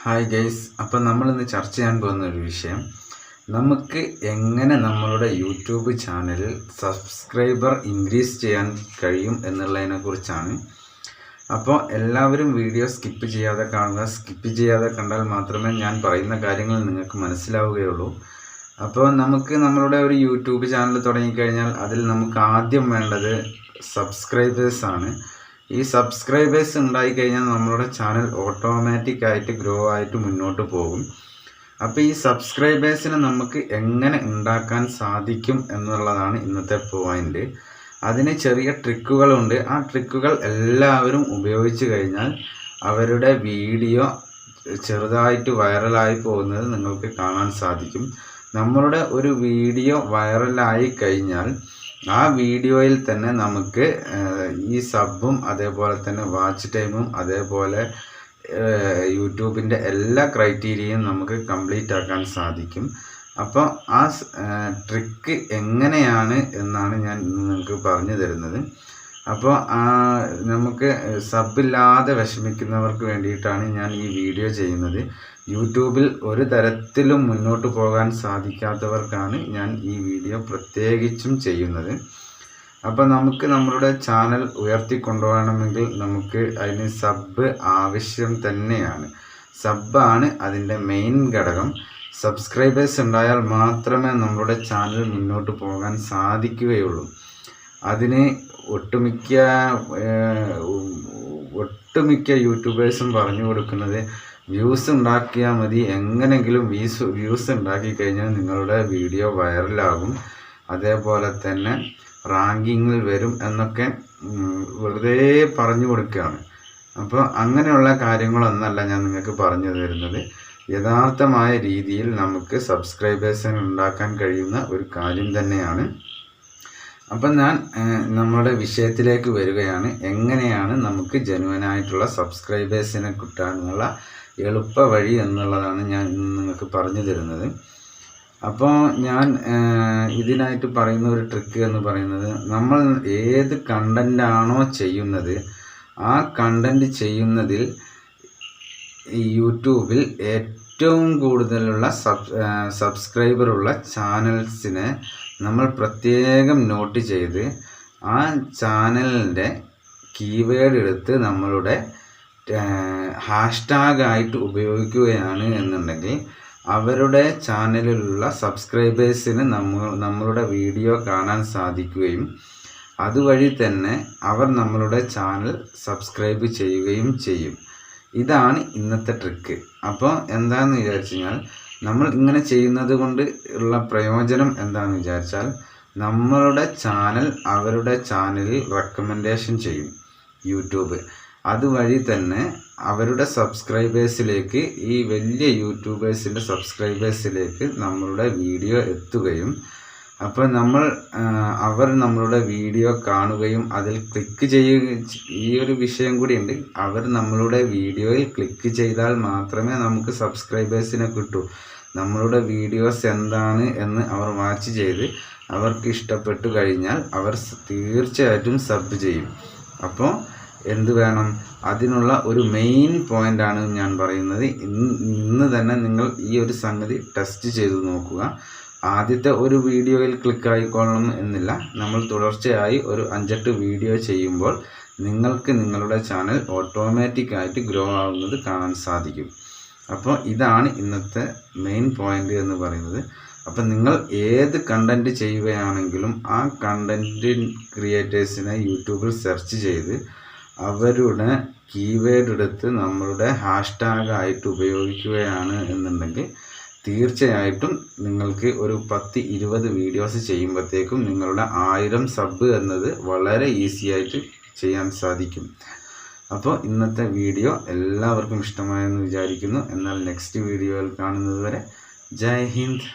Hi guys, അപ്പോൾ നമ്മളിന്ന് ചർച്ച ചെയ്യാൻ പോകുന്ന ഒരു വിഷയം, നമുക്ക് എങ്ങനെ നമ്മളുടെ യൂട്യൂബ് ചാനലിൽ സബ്സ്ക്രൈബർ ഇൻക്രീസ് ചെയ്യാൻ കഴിയും എന്നുള്ളതിനെ കുറിച്ചാണ്. അപ്പോൾ എല്ലാവരും വീഡിയോ സ്കിപ്പ് ചെയ്യാതെ കാണുക. സ്കിപ്പ് ചെയ്യാതെ കണ്ടാൽ മാത്രമേ ഞാൻ പറയുന്ന കാര്യങ്ങൾ നിങ്ങൾക്ക് മനസ്സിലാവുകയുള്ളൂ. അപ്പോൾ നമുക്ക് നമ്മളുടെ ഒരു യൂട്യൂബ് ചാനൽ തുടങ്ങിക്കഴിഞ്ഞാൽ അതിൽ നമുക്ക് ആദ്യം വേണ്ടത് സബ്സ്ക്രൈബേഴ്സാണ്. ഈ സബ്സ്ക്രൈബേഴ്സ് ഉണ്ടായിക്കഴിഞ്ഞാൽ നമ്മളുടെ ചാനൽ ഓട്ടോമാറ്റിക്കായിട്ട് ഗ്രോ ആയിട്ട് മുന്നോട്ട് പോകും. അപ്പോൾ ഈ സബ്സ്ക്രൈബേഴ്സിനെ നമുക്ക് എങ്ങനെ ഉണ്ടാക്കാൻ സാധിക്കും എന്നുള്ളതാണ് ഇന്നത്തെ പോയിന്റ്. അതിന് ചെറിയ ട്രിക്കുകളുണ്ട്. ആ ട്രിക്കുകൾ എല്ലാവരും ഉപയോഗിച്ച് കഴിഞ്ഞാൽ അവരുടെ വീഡിയോ ചെറുതായിട്ട് വൈറലായി പോകുന്നത് നിങ്ങൾക്ക് കാണാൻ സാധിക്കും. നമ്മളുടെ ഒരു വീഡിയോ വൈറലായി കഴിഞ്ഞാൽ ആ വീഡിയോയിൽ തന്നെ നമുക്ക് ഈ സബും അതേപോലെ തന്നെ വാച്ച് ടൈമും അതേപോലെ യൂട്യൂബിൻ്റെ എല്ലാ ക്രൈറ്റീരിയയും നമുക്ക് കംപ്ലീറ്റ് ആക്കാൻ സാധിക്കും. അപ്പോൾ ആ ട്രിക്ക് എങ്ങനെയാണ് എന്നാണ് ഞാൻ നിങ്ങൾക്ക് പറഞ്ഞു തരുന്നത്. അപ്പോൾ നമുക്ക് സബില്ലാതെ വിഷമിക്കുന്നവർക്ക് വേണ്ടിയിട്ടാണ് ഞാൻ ഈ വീഡിയോ ചെയ്യുന്നത്. യൂട്യൂബിൽ ഒരു തരത്തിലും മുന്നോട്ട് പോകാൻ സാധിക്കാത്തവർക്കാണ് ഞാൻ ഈ വീഡിയോ പ്രത്യേകിച്ചും ചെയ്യുന്നത്. അപ്പോൾ നമുക്ക് നമ്മളുടെ ചാനൽ ഉയർത്തിക്കൊണ്ടുപോകണമെങ്കിൽ നമുക്ക് അതിന് സബ് ആവശ്യം തന്നെയാണ്. സബ്ബാണ് അതിൻ്റെ മെയിൻ ഘടകം. സബ്സ്ക്രൈബേഴ്സ് ഉണ്ടായാൽ മാത്രമേ നമ്മളുടെ ചാനൽ മുന്നോട്ട് പോകാൻ സാധിക്കുകയുള്ളൂ. അതിന് ഒട്ടുമിക്ക യൂട്യൂബേഴ്സും പറഞ്ഞു കൊടുക്കുന്നത് വ്യൂസ് ഉണ്ടാക്കിയാൽ മതി, എങ്ങനെയെങ്കിലും വ്യൂസ് ഉണ്ടാക്കി കഴിഞ്ഞാൽ നിങ്ങളുടെ വീഡിയോ വൈറലാകും, അതേപോലെ തന്നെ റാങ്കിങ്ങിൽ വരും എന്നൊക്കെ വെറുതെ പറഞ്ഞു കൊടുക്കുകയാണ്. അപ്പോൾ അങ്ങനെയുള്ള കാര്യങ്ങളൊന്നല്ല ഞാൻ നിങ്ങൾക്ക് പറഞ്ഞു തരുന്നത്. യഥാർത്ഥമായ രീതിയിൽ നമുക്ക് സബ്സ്ക്രൈബേഴ്സിനെ ഉണ്ടാക്കാൻ കഴിയുന്ന ഒരു കാര്യം തന്നെയാണ്. അപ്പം ഞാൻ നമ്മുടെ വിഷയത്തിലേക്ക് വരികയാണ്. എങ്ങനെയാണ് നമുക്ക് ജെനുവനായിട്ടുള്ള സബ്സ്ക്രൈബേഴ്സിനെ കിട്ടാനുള്ള എളുപ്പ വഴി എന്നുള്ളതാണ് ഞാൻ നിങ്ങൾക്ക് പറഞ്ഞു തരുന്നത്. അപ്പോൾ ഞാൻ ഇതിനായിട്ട് പറയുന്ന ഒരു ട്രിക്ക് എന്ന് പറയുന്നത്, നമ്മൾ ഏത് കണ്ടൻ്റാണോ ചെയ്യുന്നത് ആ കണ്ടൻറ്റ് ചെയ്യുന്നതിൽ യൂട്യൂബിൽ ഏറ്റവും കൂടുതലുള്ള സബ്സ്ക്രൈബറുള്ള ചാനൽസിനെ നമ്മൾ പ്രത്യേകം നോട്ട് ചെയ്ത് ആ ചാനലിൻ്റെ കീവേഡ് എടുത്ത് നമ്മളുടെ ഹാഷ്ടാഗായിട്ട് ഉപയോഗിക്കുകയാണ് എന്നുണ്ടെങ്കിൽ അവരുടെ ചാനലിലുള്ള സബ്സ്ക്രൈബേഴ്സിന് നമ്മളുടെ വീഡിയോ കാണാൻ സാധിക്കുകയും അതുവഴി തന്നെ അവർ നമ്മളുടെ ചാനൽ സബ്സ്ക്രൈബ് ചെയ്യുകയും ചെയ്യും. ഇതാണ് ഇന്നത്തെ ട്രിക്ക്. അപ്പോൾ എന്താണെന്ന് വിചാരിച്ചു കഴിഞ്ഞാൽ, നമ്മൾ ഇങ്ങനെ ചെയ്യുന്നത് കൊണ്ട് ഉള്ള പ്രയോജനം എന്താണെന്ന് വിചാരിച്ചാൽ, നമ്മളുടെ ചാനൽ അവരുടെ ചാനലിൽ റെക്കമെൻഡേഷൻ ചെയ്യും യൂട്യൂബ്. അതുവഴി തന്നെ അവരുടെ സബ്സ്ക്രൈബേഴ്സിലേക്ക്, ഈ വലിയ യൂട്യൂബേഴ്സിൻ്റെ സബ്സ്ക്രൈബേഴ്സിലേക്ക് നമ്മളുടെ വീഡിയോ എത്തുകയും അപ്പോൾ അവർ നമ്മളുടെ വീഡിയോ കാണുകയും അതിൽ ക്ലിക്ക് ചെയ്യുകയും, ഈ ഒരു വിഷയം കൂടിയുണ്ട്. അവർ നമ്മളുടെ വീഡിയോയിൽ ക്ലിക്ക് ചെയ്താൽ മാത്രമേ നമുക്ക് സബ്സ്ക്രൈബേഴ്സിനെ കിട്ടൂ. നമ്മളുടെ വീഡിയോസ് എന്താണ് എന്ന് അവർ വാച്ച് ചെയ്ത് അവർക്ക് ഇഷ്ടപ്പെട്ടു കഴിഞ്ഞാൽ അവർ തീർച്ചയായിട്ടും സബ് ചെയ്യും. അപ്പോൾ എന്ത് വേണം? അതിനുള്ള ഒരു മെയിൻ പോയിൻ്റാണ് ഞാൻ പറയുന്നത്. ഇന്ന് തന്നെ നിങ്ങൾ ഈ ഒരു സംഗതി ടെസ്റ്റ് ചെയ്ത് നോക്കുക. ആദ്യത്തെ ഒരു വീഡിയോയിൽ ക്ലിക്ക് ആയിക്കൊള്ളണം എന്നില്ല. നമ്മൾ തുടർച്ചയായി ഒരു 5-8 വീഡിയോ ചെയ്യുമ്പോൾ നിങ്ങൾക്ക് നിങ്ങളുടെ ചാനൽ ഓട്ടോമാറ്റിക്കായിട്ട് ഗ്രോ ആവുന്നത് കാണാൻ സാധിക്കും. അപ്പോൾ ഇതാണ് ഇന്നത്തെ മെയിൻ പോയിന്റ് എന്ന് പറയുന്നത്. അപ്പം നിങ്ങൾ ഏത് കണ്ടൻറ്റ് ചെയ്യുകയാണെങ്കിലും ആ കണ്ടൻറ്റ് ക്രിയേറ്റേഴ്സിനെ യൂട്യൂബിൽ സെർച്ച് ചെയ്ത് അവരുടെ കീവേഡ് എടുത്ത് നമ്മളുടെ ഹാഷ്ടാഗായിട്ട് ഉപയോഗിക്കുകയാണ് എന്നുണ്ടെങ്കിൽ തീർച്ചയായിട്ടും നിങ്ങൾക്ക് ഒരു 10-20 വീഡിയോസ് ചെയ്യുമ്പോഴത്തേക്കും നിങ്ങളുടെ 1000 സബ് എന്നത് വളരെ ഈസി ആയിട്ട് ചെയ്യാൻ സാധിക്കും. അപ്പോൾ ഇന്നത്തെ വീഡിയോ എല്ലാവർക്കും ഇഷ്ടമായെന്ന് വിചാരിക്കുന്നു. എന്നാൽ നെക്സ്റ്റ് വീഡിയോയിൽ കാണുന്നത് വരെ ജയ് ഹിന്ദ്.